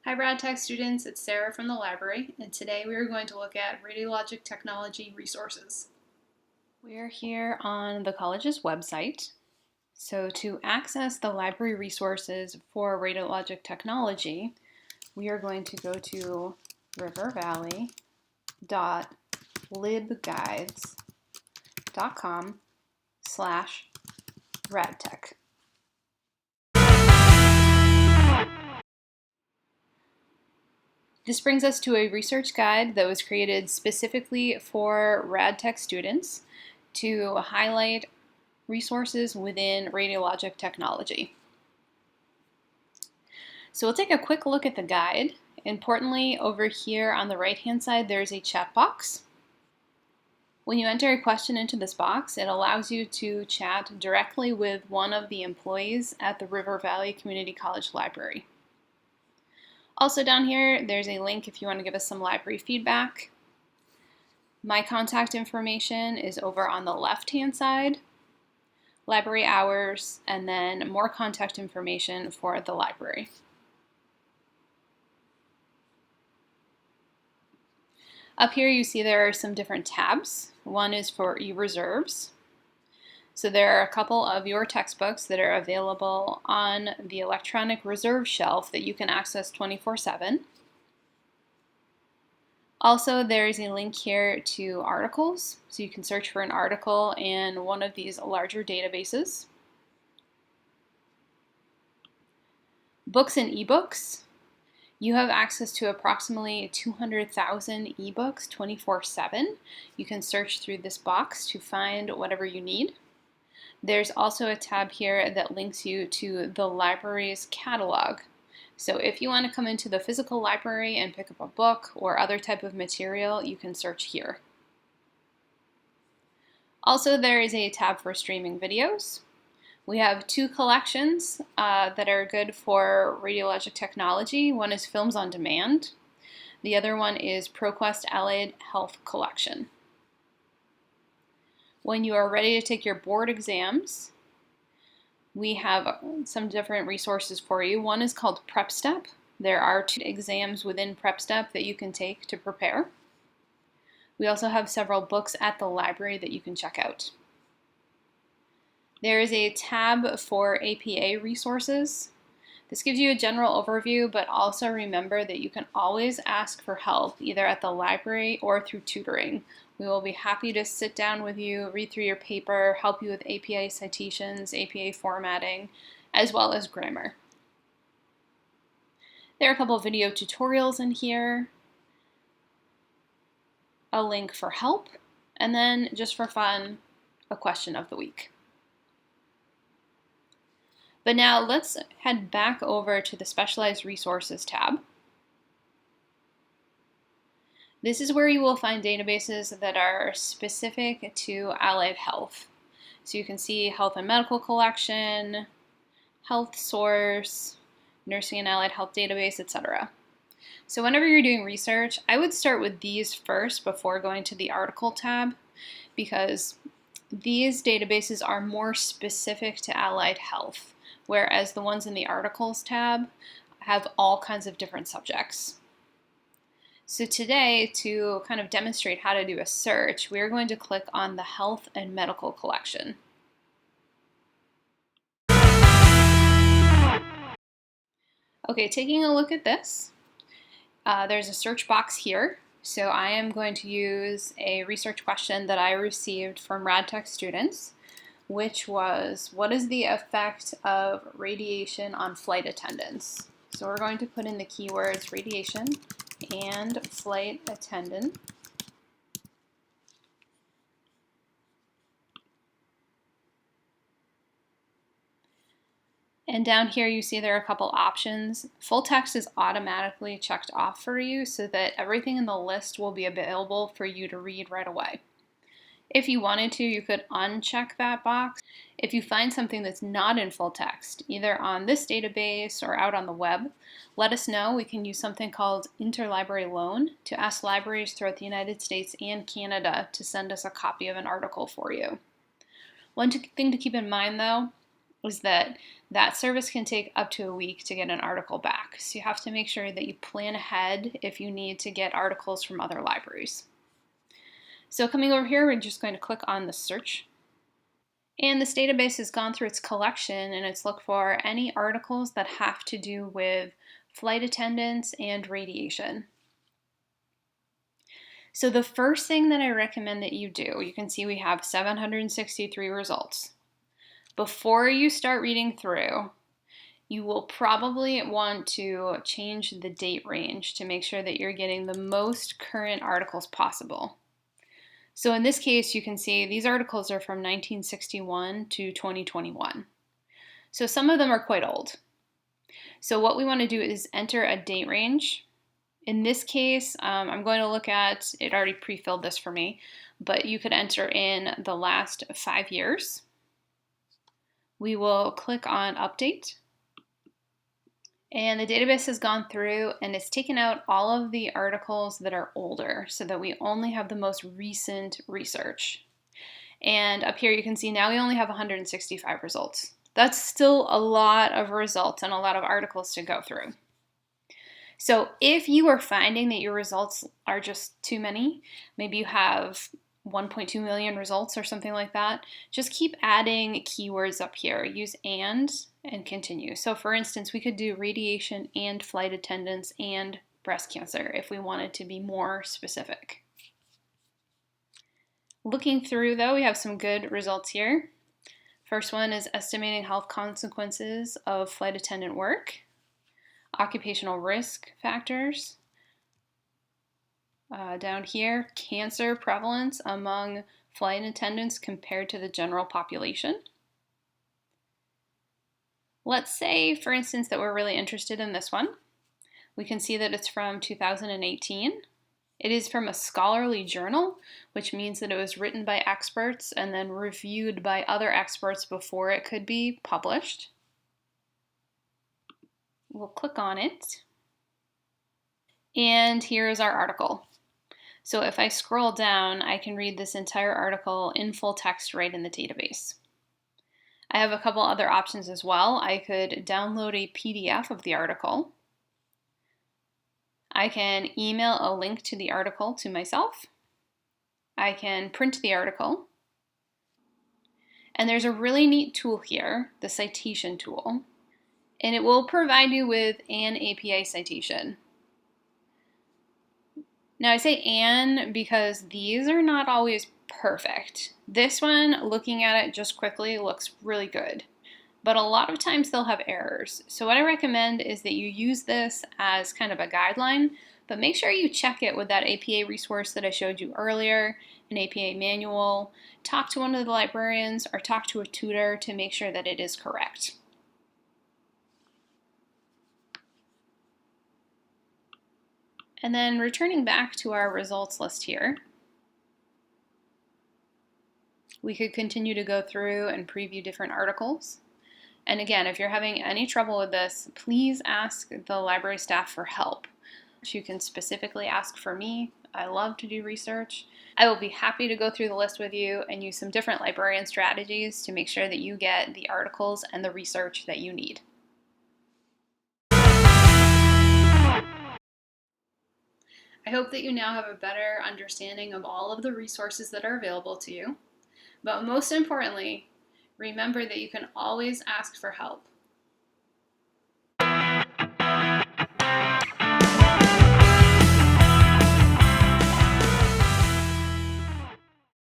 Hi RadTech students, it's Sarah from the library, and today we are going to look at Radiologic Technology resources. We are here on the college's website. So to access the library resources for Radiologic Technology, we are going to go to rivervalley.libguides.com/radtech. This brings us to a research guide that was created specifically for RadTech students to highlight resources within radiologic technology. So we'll take a quick look at the guide. Importantly, over here on the right-hand side, there's a chat box. When you enter a question into this box, it allows you to chat directly with one of the employees at the River Valley Community College Library. Also down here, there's a link if you want to give us some library feedback. My contact information is over on the left-hand side, library hours, and then more contact information for the library. Up here you see there are some different tabs. One is for e-reserves. So there are a couple of your textbooks that are available on the electronic reserve shelf that you can access 24/7. Also, there's a link here to articles, so you can search for an article in one of these larger databases. Books and ebooks. You have access to approximately 200,000 ebooks 24/7. You can search through this box to find whatever you need. There's also a tab here that links you to the library's catalog. So if you want to come into the physical library and pick up a book or other type of material, you can search here. Also, there is a tab for streaming videos. We have two collections that are good for radiologic technology. One is Films on Demand. The other one is ProQuest Allied Health Collection. When you are ready to take your board exams, we have some different resources for you. One is called Prep Step. There are 2 exams within Prep Step that you can take to prepare. We also have several books at the library that you can check out. There is a tab for APA resources. This gives you a general overview, but also remember that you can always ask for help, either at the library or through tutoring. We will be happy to sit down with you, read through your paper, help you with APA citations, APA formatting, as well as grammar. There are a couple of video tutorials in here, a link for help, and then just for fun, a question of the week. But now let's head back over to the Specialized Resources tab. This is where you will find databases that are specific to allied health. So you can see Health and Medical Collection, Health Source, Nursing and Allied Health Database, etc. So whenever you're doing research, I would start with these first before going to the article tab, because these databases are more specific to allied health, whereas the ones in the articles tab have all kinds of different subjects. So today, to kind of demonstrate how to do a search, we're going to click on the Health and Medical Collection. Okay, taking a look at this, there's a search box here. So I am going to use a research question that I received from RadTech students, which was, what is the effect of radiation on flight attendants? So we're going to put in the keywords radiation and flight attendant. And down here you see there are a couple options. Full text is automatically checked off for you so that everything in the list will be available for you to read right away. If you wanted to, you could uncheck that box. If you find something that's not in full text, either on this database or out on the web, let us know. We can use something called interlibrary loan to ask libraries throughout the United States and Canada to send us a copy of an article for you. One thing to keep in mind though, is that that service can take up to a week to get an article back. So you have to make sure that you plan ahead if you need to get articles from other libraries. So coming over here, we're just going to click on the search. And this database has gone through its collection and it's looked for any articles that have to do with flight attendants and radiation. So the first thing that I recommend that you do, you can see we have 763 results. Before you start reading through, you will probably want to change the date range to make sure that you're getting the most current articles possible. So in this case, you can see these articles are from 1961 to 2021. So some of them are quite old. So what we want to do is enter a date range. In this case, I'm going to look at, it already pre-filled this for me, but you could enter in the last 5 years. We will click on update. And the database has gone through and it's taken out all of the articles that are older so that we only have the most recent research. And up here you can see now we only have 165 results. That's still a lot of results and a lot of articles to go through. So if you are finding that your results are just too many, maybe you have 1.2 million results or something like that, just keep adding keywords up here. Use and continue. So for instance, we could do radiation and flight attendants and breast cancer if we wanted to be more specific. Looking through though, we have some good results here. First one is estimating health consequences of flight attendant work. Occupational risk factors. Down here, cancer prevalence among flight attendants compared to the general population. Let's say, for instance, that we're really interested in this one. We can see that it's from 2018. It is from a scholarly journal, which means that it was written by experts and then reviewed by other experts before it could be published. We'll click on it. And here is our article. So if I scroll down, I can read this entire article in full text right in the database. I have a couple other options as well. I could download a PDF of the article. I can email a link to the article to myself. I can print the article. And there's a really neat tool here, the citation tool. And it will provide you with an APA citation. Now I say "and" because these are not always perfect. This one, looking at it just quickly, looks really good. But a lot of times they'll have errors. So what I recommend is that you use this as kind of a guideline, but make sure you check it with that APA resource that I showed you earlier, an APA manual. Talk to one of the librarians or talk to a tutor to make sure that it is correct. And then returning back to our results list here, we could continue to go through and preview different articles. And again, if you're having any trouble with this, please ask the library staff for help. You can specifically ask for me. I love to do research. I will be happy to go through the list with you and use some different librarian strategies to make sure that you get the articles and the research that you need. I hope that you now have a better understanding of all of the resources that are available to you. But most importantly, remember that you can always ask for help.